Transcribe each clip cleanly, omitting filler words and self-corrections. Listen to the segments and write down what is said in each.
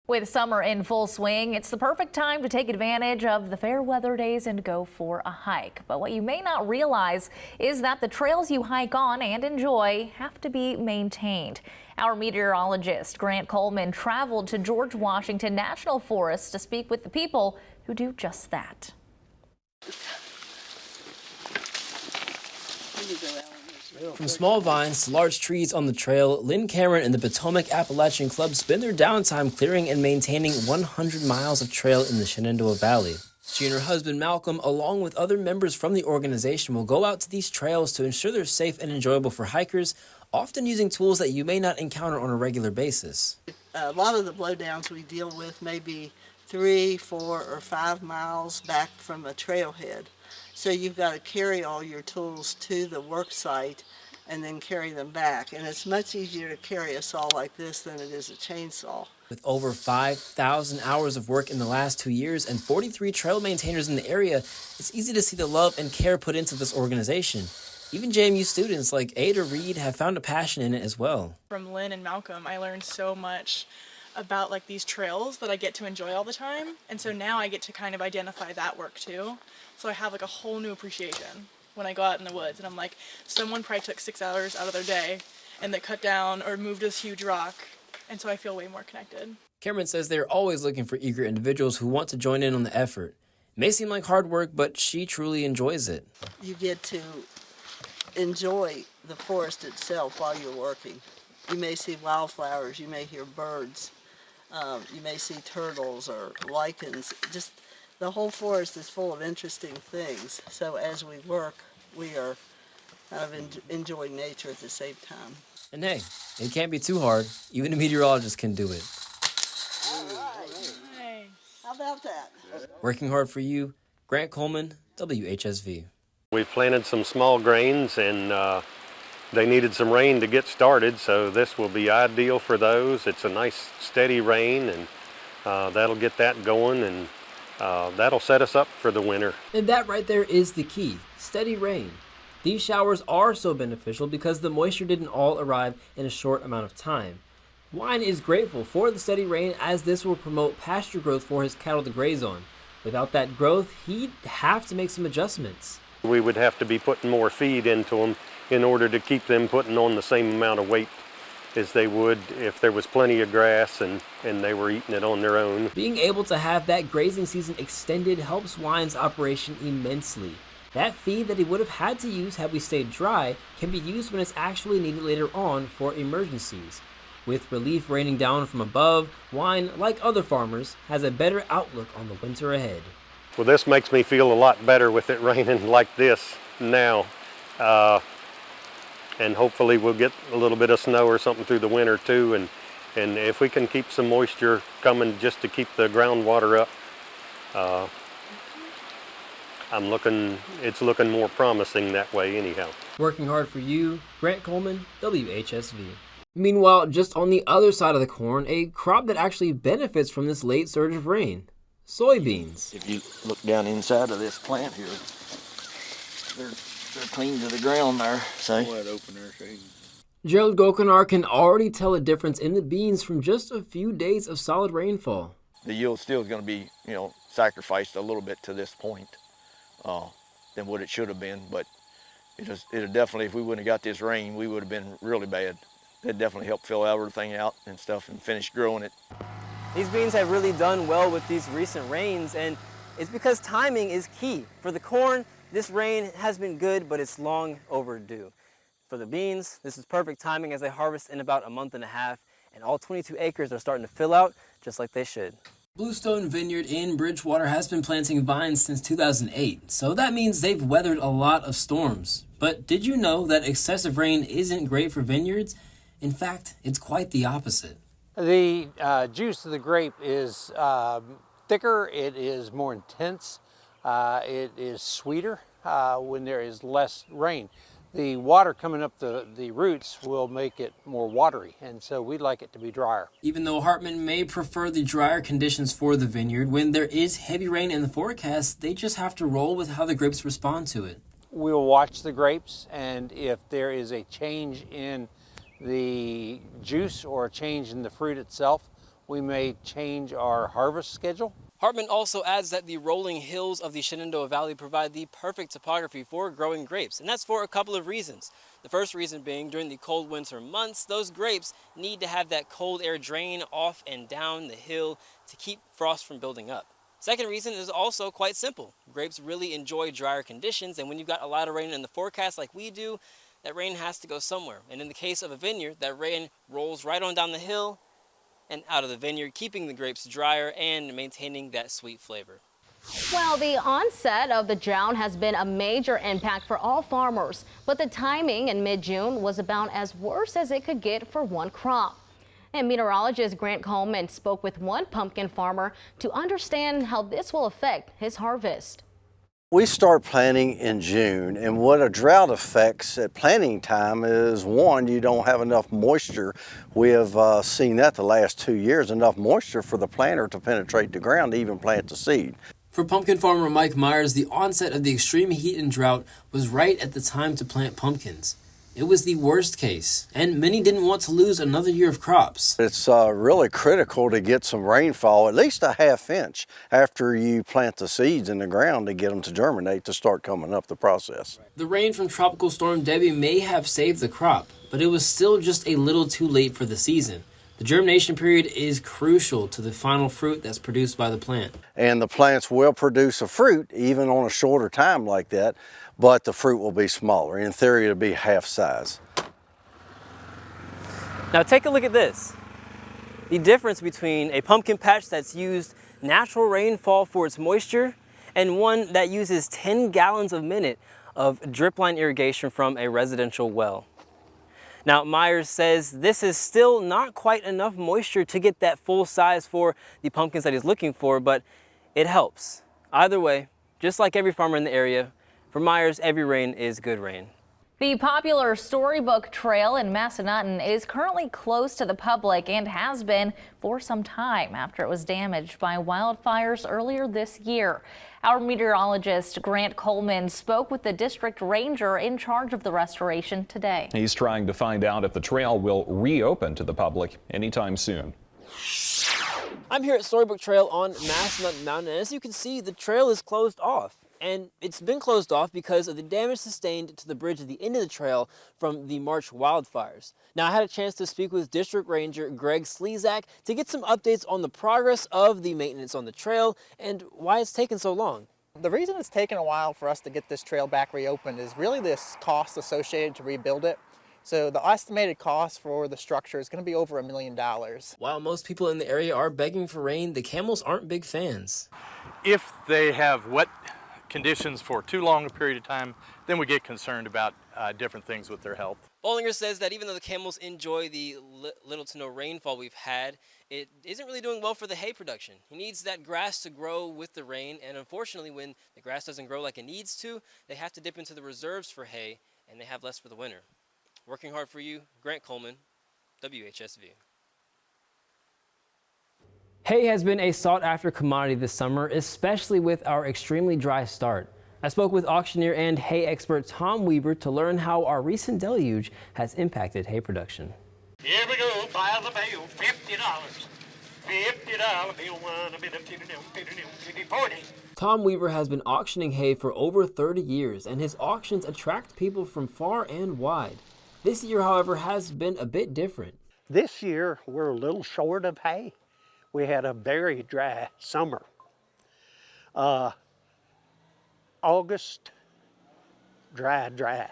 With summer in full swing, it's the perfect time to take advantage of the fair weather days and go for a hike. But what you may not realize is that the trails you hike on and enjoy have to be maintained. Our meteorologist Grant Coleman traveled to George Washington National Forest to speak with the people who do just that. From small vines to large trees on the trail, Lynn Cameron and the Potomac Appalachian Club spend their downtime clearing and maintaining 100 miles of trail in the Shenandoah Valley. She and her husband Malcolm, along with other members from the organization, will go out to these trails to ensure they're safe and enjoyable for hikers, often using tools that you may not encounter on a regular basis. A lot of the blowdowns we deal with may be 3, 4, or 5 miles back from a trailhead. So you've got to carry all your tools to the work site and then carry them back. And it's much easier to carry a saw like this than it is a chainsaw. With over 5,000 hours of work in the last 2 years and 43 trail maintainers in the area, it's easy to see the love and care put into this organization. Even JMU students like Ada Reed have found a passion in it as well. From Lynn and Malcolm, I learned so much about these trails that I get to enjoy all the time. And so now I get to kind of identify that work too. So I have a whole new appreciation when I go out in the woods and I'm like, someone probably took 6 hours out of their day and they cut down or moved this huge rock. And so I feel way more connected. Cameron says they're always looking for eager individuals who want to join in on the effort. It may seem like hard work, but she truly enjoys it. You get to enjoy the forest itself while you're working. You may see wildflowers, you may hear birds, you may see turtles or lichens. Just the whole forest is full of interesting things. So as we work, we are kind of enjoying nature at the same time. And hey, it can't be too hard. Even a meteorologist can do it. All right. How about that? Working hard for you, Grant Coleman, WHSV. We've planted some small grains and they needed some rain to get started, so this will be ideal for those. It's a nice steady rain and that'll get that going and that'll set us up for the winter. And that right there is the key, steady rain. These showers are so beneficial because the moisture didn't all arrive in a short amount of time. Wine is grateful for the steady rain as this will promote pasture growth for his cattle to graze on. Without that growth, he'd have to make some adjustments. We would have to be putting more feed into them in order to keep them putting on the same amount of weight as they would if there was plenty of grass and they were eating it on their own. Being able to have that grazing season extended helps Wine's operation immensely. That feed that he would have had to use had we stayed dry can be used when it's actually needed later on for emergencies. With relief raining down from above, Wine, like other farmers, has a better outlook on the winter ahead. Well, this makes me feel a lot better with it raining like this now. And hopefully we'll get a little bit of snow or something through the winter too. And if we can keep some moisture coming just to keep the groundwater up, it's looking more promising that way anyhow. Working hard for you, Grant Coleman, WHSV. Meanwhile, just on the other side of the corn, a crop that actually benefits from this late surge of rain, soybeans. If you look down inside of this plant here, they're clean to the ground there. So wide open there. Gerald Gokinar can already tell a difference in the beans from just a few days of solid rainfall. The yield still is going to be, sacrificed a little bit to this point than what it should have been. But it'll definitely, if we wouldn't have got this rain, we would have been really bad. It definitely helped fill everything out and stuff and finish growing it. These beans have really done well with these recent rains, and it's because timing is key. For the corn, this rain has been good, but it's long overdue. For the beans, this is perfect timing as they harvest in about a month and a half, and all 22 acres are starting to fill out just like they should. Bluestone Vineyard in Bridgewater has been planting vines since 2008, so that means they've weathered a lot of storms. But did you know that excessive rain isn't great for vineyards? In fact, it's quite the opposite. The juice of the grape is thicker, it is more intense, it is sweeter when there is less rain. The water coming up the roots will make it more watery, and so we'd like it to be drier. Even though Hartman may prefer the drier conditions for the vineyard, when there is heavy rain in the forecast, they just have to roll with how the grapes respond to it. We'll watch the grapes, and if there is a change in the juice or a change in the fruit itself, we may change our harvest schedule. Hartman also adds that the rolling hills of the Shenandoah Valley provide the perfect topography for growing grapes, and that's for a couple of reasons. The first reason being, during the cold winter months, those grapes need to have that cold air drain off and down the hill to keep frost from building up. Second reason is also quite simple. Grapes really enjoy drier conditions, and when you've got a lot of rain in the forecast like we do, that rain has to go somewhere. And in the case of a vineyard, that rain rolls right on down the hill and out of the vineyard, keeping the grapes drier and maintaining that sweet flavor. Well, the onset of the drought has been a major impact for all farmers, but the timing in mid-June was about as worse as it could get for one crop. And meteorologist Grant Coleman spoke with one pumpkin farmer to understand how this will affect his harvest. We start planting in June, and what a drought affects at planting time is, one, you don't have enough moisture. We have seen that the last 2 years, enough moisture for the planter to penetrate the ground to even plant the seed. For pumpkin farmer Mike Myers, the onset of the extreme heat and drought was right at the time to plant pumpkins. It was the worst case, and many didn't want to lose another year of crops. It's really critical to get some rainfall, at least a ½ inch, after you plant the seeds in the ground to get them to germinate to start coming up the process. The rain from Tropical Storm Debbie may have saved the crop, but it was still just a little too late for the season. The germination period is crucial to the final fruit that's produced by the plant. And the plants will produce a fruit even on a shorter time like that, but the fruit will be smaller. In theory, it'll be half size. Now take a look at this. The difference between a pumpkin patch that's used natural rainfall for its moisture and one that uses 10 gallons a minute of drip line irrigation from a residential well. Now, Myers says this is still not quite enough moisture to get that full size for the pumpkins that he's looking for, but it helps. Either way, just like every farmer in the area, for Myers, every rain is good rain. The popular Storybook Trail in Massanutten is currently closed to the public and has been for some time after it was damaged by wildfires earlier this year. Our meteorologist Grant Coleman spoke with the district ranger in charge of the restoration today. He's trying to find out if the trail will reopen to the public anytime soon. I'm here at Storybook Trail on Massanutten Mountain, and as you can see, the trail is closed off. And it's been closed off because of the damage sustained to the bridge at the end of the trail from the March wildfires. Now, I had a chance to speak with District Ranger Greg Slezak to get some updates on the progress of the maintenance on the trail and why it's taken so long. The reason it's taken a while for us to get this trail back reopened is really this cost associated to rebuild it. So the estimated cost for the structure is going to be over $1 million. While most people in the area are begging for rain, the camels aren't big fans. If they have wet conditions for too long a period of time, then we get concerned about different things with their health. Bollinger says that even though the camels enjoy the little to no rainfall we've had, it isn't really doing well for the hay production. He needs that grass to grow with the rain, and unfortunately when the grass doesn't grow like it needs to, they have to dip into the reserves for hay, and they have less for the winter. Working hard for you, Grant Coleman, WHSV. Hay has been a sought-after commodity this summer, especially with our extremely dry start. I spoke with auctioneer and hay expert Tom Weaver to learn how our recent deluge has impacted hay production. Here we go, file the bill, $50. $50 bill, 1, a bit of 40. Tom Weaver has been auctioning hay for over 30 years, and his auctions attract people from far and wide. This year, however, has been a bit different. This year, we're a little short of hay. We had a very dry summer. August, dry.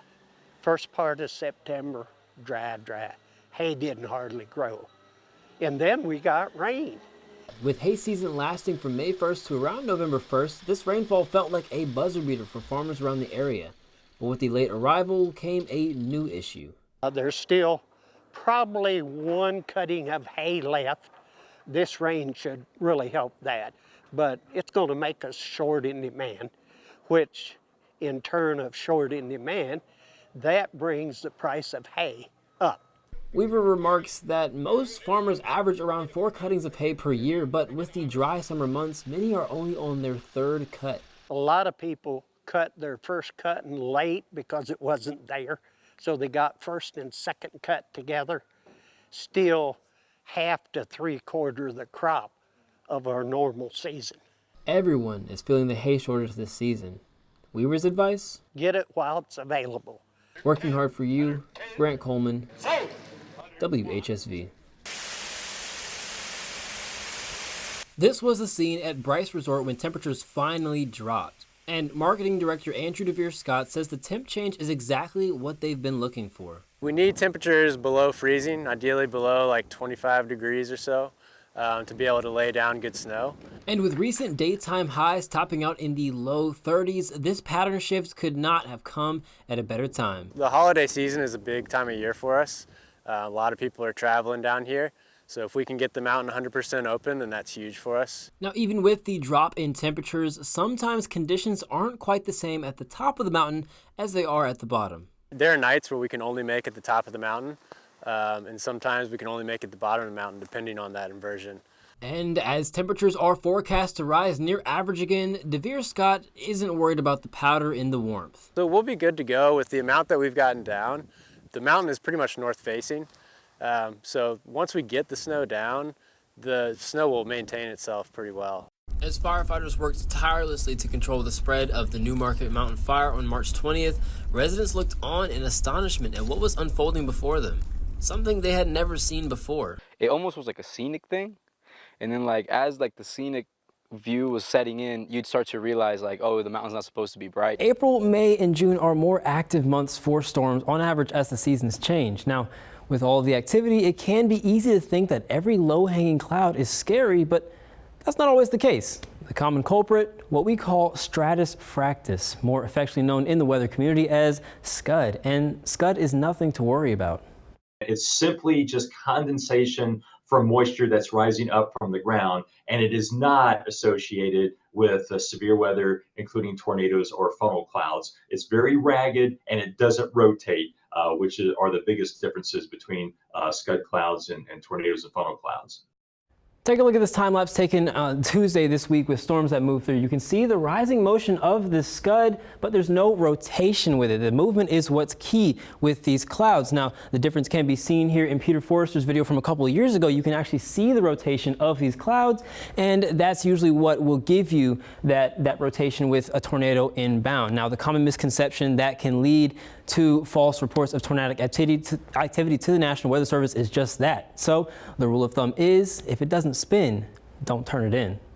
First part of September, dry. Hay didn't hardly grow. And then we got rain. With hay season lasting from May 1st to around November 1st, this rainfall felt like a buzzer beater for farmers around the area. But with the late arrival came a new issue. There's still probably one cutting of hay left. This rain should really help that, but it's going to make us short in demand, which in turn of short in demand, that brings the price of hay up. Weaver remarks that most farmers average around 4 cuttings of hay per year, but with the dry summer months, many are only on their 3rd cut. A lot of people cut their first cutting late because it wasn't there, so they got first and second cut together. Still, half to 3/4 the crop of our normal season. Everyone is feeling the hay shortage this season. Weaver's advice? Get it while it's available. Working hard for you, Grant Coleman, WHSV. This was the scene at Bryce Resort when temperatures finally dropped. And marketing director Andrew DeVere Scott says the temp change is exactly what they've been looking for. We need temperatures below freezing, ideally below like 25 degrees or so, to be able to lay down good snow. And with recent daytime highs topping out in the low 30s, this pattern shift could not have come at a better time. The holiday season is a big time of year for us. A lot of people are traveling down here. So if we can get the mountain 100% open, then that's huge for us. Now, even with the drop in temperatures, sometimes conditions aren't quite the same at the top of the mountain as they are at the bottom. There are nights where we can only make it the top of the mountain, and sometimes we can only make it the bottom of the mountain, depending on that inversion. And as temperatures are forecast to rise near average again, DeVere Scott isn't worried about the powder in the warmth. So we'll be good to go with the amount that we've gotten down. The mountain is pretty much north facing. So once we get the snow down, the snow will maintain itself pretty well. As firefighters worked tirelessly to control the spread of the Newmarket Mountain fire on March 20th, residents looked on in astonishment at what was unfolding before them, something they had never seen before. It almost was like a scenic thing, and then as the scenic view was setting in, you'd start to realize oh, the mountain's not supposed to be bright. April, May, and June are more active months for storms on average as the seasons change. Now, with all of the activity, it can be easy to think that every low-hanging cloud is scary, but that's not always the case. The common culprit, what we call stratus fractus, more affectionately known in the weather community as scud, and scud is nothing to worry about. It's simply just condensation from moisture that's rising up from the ground, and it is not associated with severe weather, including tornadoes or funnel clouds. It's very ragged and it doesn't rotate, which are the biggest differences between scud clouds and tornadoes and funnel clouds. Take a look at this time lapse taken Tuesday this week with storms that move through. You can see the rising motion of the scud, but there's no rotation with it. The movement is what's key with these clouds. Now, the difference can be seen here in Peter Forrester's video from a couple of years ago. You can actually see the rotation of these clouds, and that's usually what will give you that rotation with a tornado inbound. Now, the common misconception that can lead to false reports of tornadic activity to the National Weather Service is just that. So the rule of thumb is if it doesn't spin, don't turn it in.